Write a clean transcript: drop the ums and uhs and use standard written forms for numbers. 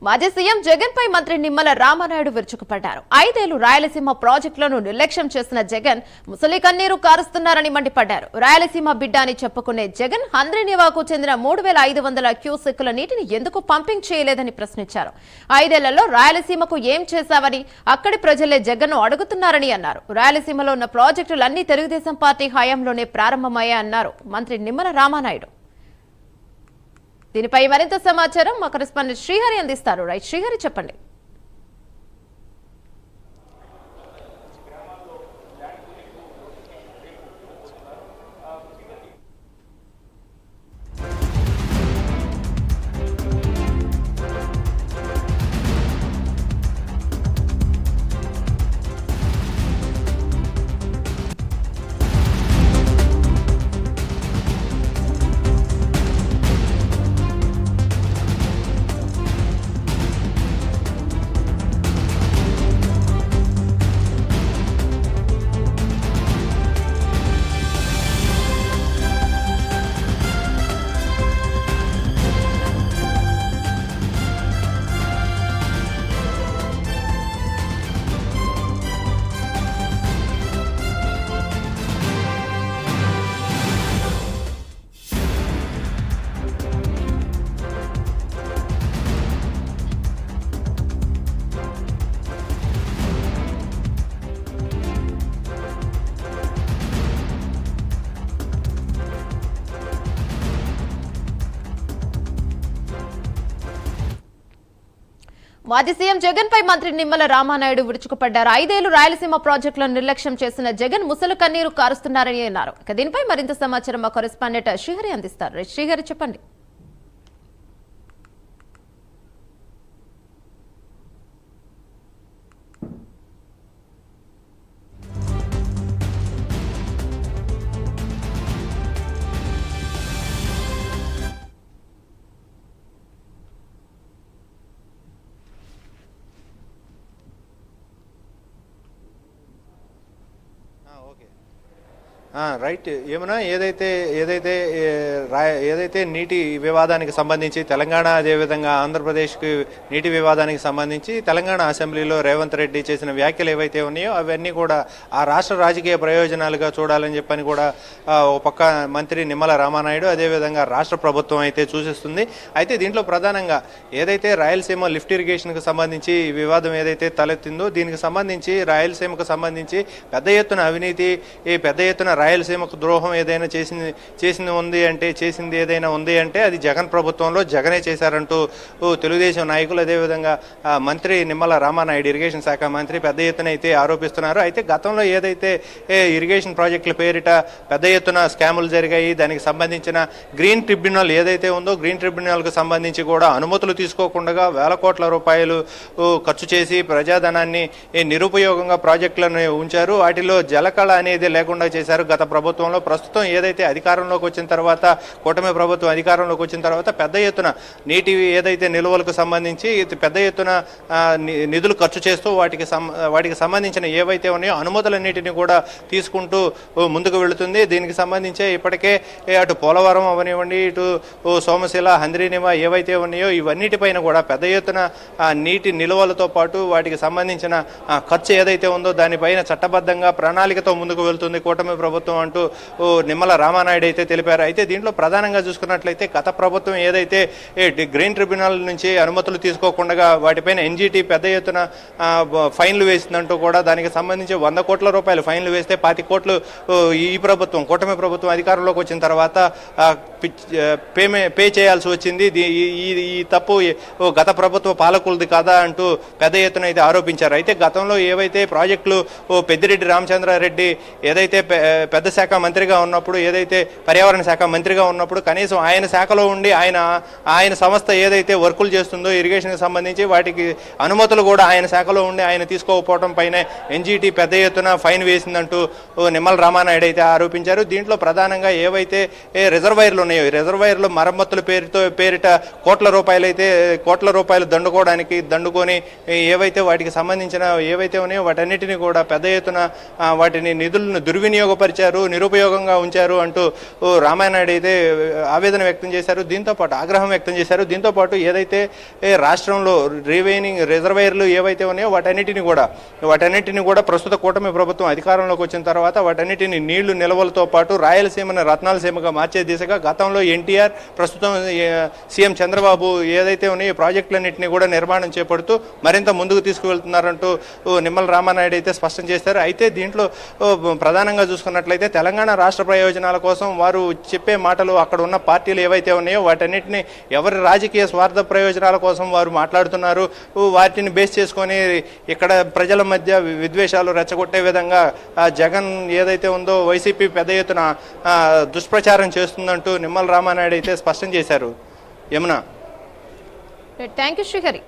మాజీ సీఎం జగన్ పై మంత్రి నిమ్మల రామానాయుడు విరుచుకుపడ్డారు. 5 ఏళ్లు రాయలసీమ ప్రాజెక్టులను నిర్లక్ష్యం చేసిన జగన్ ముసలి కన్నీరు కారుస్తున్నారని మండిపడ్డారు. రాయలసీమ బిడ్డ అని చెప్పుకునే జగన్ హంద్రీనివాకు చెందిన 3500 క్యూసెక్కుల నీటిని ఎందుకు పంపింగ్ చేయలేదని ప్రశ్నించారు. 5 ఏళ్లలో రాయలసీమకు ఏం చేశావని అక్కడి ప్రజలే జగన్ను అడుగుతున్నారని అన్నారు. రాయలసీమలో ఉన్న ప్రాజెక్టులన్నీ తెలుగుదేశం పార్టీ హయాంలోనే ప్రారంభమయ్యాయన్నారు మంత్రి నిమ్మల రామానాయుడు. దీనిపై మరింత సమాచారం మా కరెస్పాండెంట్ శ్రీహరి అందిస్తారు. రైట్ శ్రీహరి, చెప్పండి. మాజీ సీఎం జగన్ పై మంత్రి నిమ్మల రామానాయుడు విరుచుకుపడ్డారు. 5 ఏళ్లు రాయలసీమ ప్రాజెక్టులను నిర్లక్ష్యం చేసిన జగన్ ముసలు కన్నీరు కారుస్తున్నారని అన్నారు. దీనిపై మరింత సమాచారం మా కరెస్పాండెంట్ శ్రీహరి అందిస్తారు. శ్రీహరి, చెప్పండి. రైట్ ఏమన్నా ఏదైతే నీటి వివాదానికి సంబంధించి తెలంగాణ అదేవిధంగా ఆంధ్రప్రదేశ్కి నీటి వివాదానికి సంబంధించి తెలంగాణ అసెంబ్లీలో రేవంత్ రెడ్డి చేసిన వ్యాఖ్యలు ఏవైతే ఉన్నాయో అవన్నీ కూడా ఆ రాష్ట్ర రాజకీయ ప్రయోజనాలుగా చూడాలని చెప్పని కూడా ఒక పక్క మంత్రి నిమ్మల రామానాయుడు అదేవిధంగా రాష్ట్ర ప్రభుత్వం అయితే సూచిస్తుంది. అయితే దీంట్లో ప్రధానంగా ఏదైతే రాయలసీమ లిఫ్ట్ ఇరిగేషన్కి సంబంధించి వివాదం ఏదైతే తలెత్తిందో దీనికి సంబంధించి రాయలసీమకు సంబంధించి పెద్ద ఎత్తున అవినీతి, పెద్ద ఎత్తున రాయలసీమకు ద్రోహం ఏదైనా చేసింది ఏదైనా ఉంది అంటే అది జగన్ ప్రభుత్వంలో జగనే చేశారంటూ తెలుగుదేశం నాయకులు అదేవిధంగా మంత్రి నిమ్మల రామానాయుడు ఇరిగేషన్ శాఖ మంత్రి పెద్ద ఎత్తున అయితే ఆరోపిస్తున్నారు. అయితే గతంలో ఏదైతే ఇరిగేషన్ ప్రాజెక్టుల పేరిట పెద్ద ఎత్తున స్కాములు జరిగాయి, దానికి సంబంధించిన గ్రీన్ ట్రిబ్యునల్ ఏదైతే ఉందో గ్రీన్ ట్రిబ్యునల్కు సంబంధించి కూడా అనుమతులు తీసుకోకుండా వేల కోట్ల రూపాయలు ఖర్చు చేసి ప్రజాధనాన్ని నిరుపయోగంగా ప్రాజెక్టులను ఉంచారు. వాటిలో జలకళ అనేది లేకుండా చేశారు గత ప్రభుత్వంలో. ప్రస్తుతం ఏదైతే అధికారంలోకి వచ్చిన తర్వాత కూటమి ప్రభుత్వం అధికారంలోకి వచ్చిన తర్వాత పెద్ద ఎత్తున నీటి ఏదైతే నిల్వలకు సంబంధించి పెద్ద ఎత్తున నిధులు ఖర్చు చేస్తూ వాటికి సంబంధించిన ఏవైతే ఉన్నాయో అనుమతులన్నిటిని కూడా తీసుకుంటూ ముందుకు వెళుతుంది. దీనికి సంబంధించే ఇప్పటికే అటు పోలవరం అవనివ్వండి, ఇటు సోమశిల, హంద్రీనివా ఏవైతే ఉన్నాయో ఇవన్నిటిపైన కూడా పెద్ద ఎత్తున నీటి నిల్వలతో పాటు వాటికి సంబంధించిన ఖర్చు ఏదైతే ఉందో దానిపైన చట్టబద్ధంగా ప్రణాళికతో ముందుకు వెళ్తుంది కూటమి ప్రభుత్వం అంటూ నిమ్మల రామానాయుడు అయితే తెలిపారు. అయితే దీంట్లో ప్రధానంగా చూసుకున్నట్లయితే గత ప్రభుత్వం ఏదైతే గ్రీన్ ట్రిబ్యునల్ నుంచి అనుమతులు తీసుకోకుండా వాటిపైన ఎన్జీటీ పెద్ద ఎత్తున ఫైన్లు వేసిందంటూ కూడా దానికి సంబంధించి 100 కోట్ల రూపాయలు ఫైన్లు వేస్తే 25 కోట్లు ఈ ప్రభుత్వం కూటమి ప్రభుత్వం అధికారంలోకి వచ్చిన తర్వాత పే చేయాల్సి వచ్చింది. ఈ తప్పు గత ప్రభుత్వ పాలకులది కాదా అంటూ పెద్ద ఎత్తున అయితే ఆరోపించారు. అయితే గతంలో ఏవైతే ప్రాజెక్టులు పెద్దిరెడ్డి రామచంద్రారెడ్డి ఏదైతే పెద్ద శాఖ మంత్రిగా ఉన్నప్పుడు, ఏదైతే పర్యావరణ శాఖ మంత్రిగా ఉన్నప్పుడు కనీసం ఆయన శాఖలో ఉండి ఆయన సంస్థ ఏదైతే వర్కులు చేస్తుందో ఇరిగేషన్కి సంబంధించి వాటికి అనుమతులు కూడా ఆయన శాఖలో ఉండి ఆయన తీసుకోకపోవడం పైన ఎన్జీటీ పెద్ద ఎత్తున ఫైన్ వేసిందంటూ నిమ్మల రామానాయుడు అయితే ఆరోపించారు. దీంట్లో ప్రధానంగా ఏవైతే రిజర్వాయర్లు ఉన్నాయో ఈ రిజర్వాయర్లు మరమ్మతుల పేరిట కోట్ల రూపాయలు దండుకొని ఏవైతే వాటికి సంబంధించిన ఏవైతే ఉన్నాయో వాటన్నిటిని కూడా పెద్ద ఎత్తున వాటిని నిధులను దుర్వినియోగపరిచి కించపరిచారు, నిరుపయోగంగా ఉంచారు అంటూ రామానాయుడు అయితే ఆవేదన వ్యక్తం చేశారు. దీంతోపాటు ఆగ్రహం వ్యక్తం చేశారు. దీంతోపాటు ఏదైతే రాష్ట్రంలో రిజర్వాయర్లు ఏవైతే ఉన్నాయో వాటన్నిటిని కూడా ప్రస్తుత కూటమి ప్రభుత్వం అధికారంలోకి వచ్చిన తర్వాత వాటన్నిటిని నీళ్లు నిల్వలతో పాటు రాయలసీమను రత్నాలసీమగా మార్చే దిశగా గతంలో ఎన్టీఆర్, ప్రస్తుతం సీఎం చంద్రబాబు ఏదైతే ఉన్నాయో ఈ ప్రాజెక్టులన్నింటినీ కూడా నిర్మాణం చేపడుతూ మరింత ముందుకు తీసుకువెళ్తున్నారంటూ నిమ్మల రామానాయుడు అయితే స్పష్టం చేశారు. అయితే దీంట్లో ప్రధానంగా చూసుకున్నట్లయితే తెలంగాణ రాష్ట్ర ప్రయోజనాల కోసం వారు చెప్పే మాటలు, అక్కడ ఉన్న పార్టీలు ఏవైతే ఉన్నాయో వాటన్నిటిని ఎవరి రాజకీయ స్వార్థ ప్రయోజనాల కోసం వారు మాట్లాడుతున్నారు. వాటిని బేస్ చేసుకొని ఇక్కడ ప్రజల మధ్య విద్వేషాలు రెచ్చగొట్టే విధంగా జగన్ ఏదైతే ఉందో వైసీపీ పెద్ద ఎత్తున దుష్ప్రచారం చేస్తుందంటూ నిమ్మల రామానాయుడు అయితే స్పష్టం చేశారు. యమున. Thank you Srihari.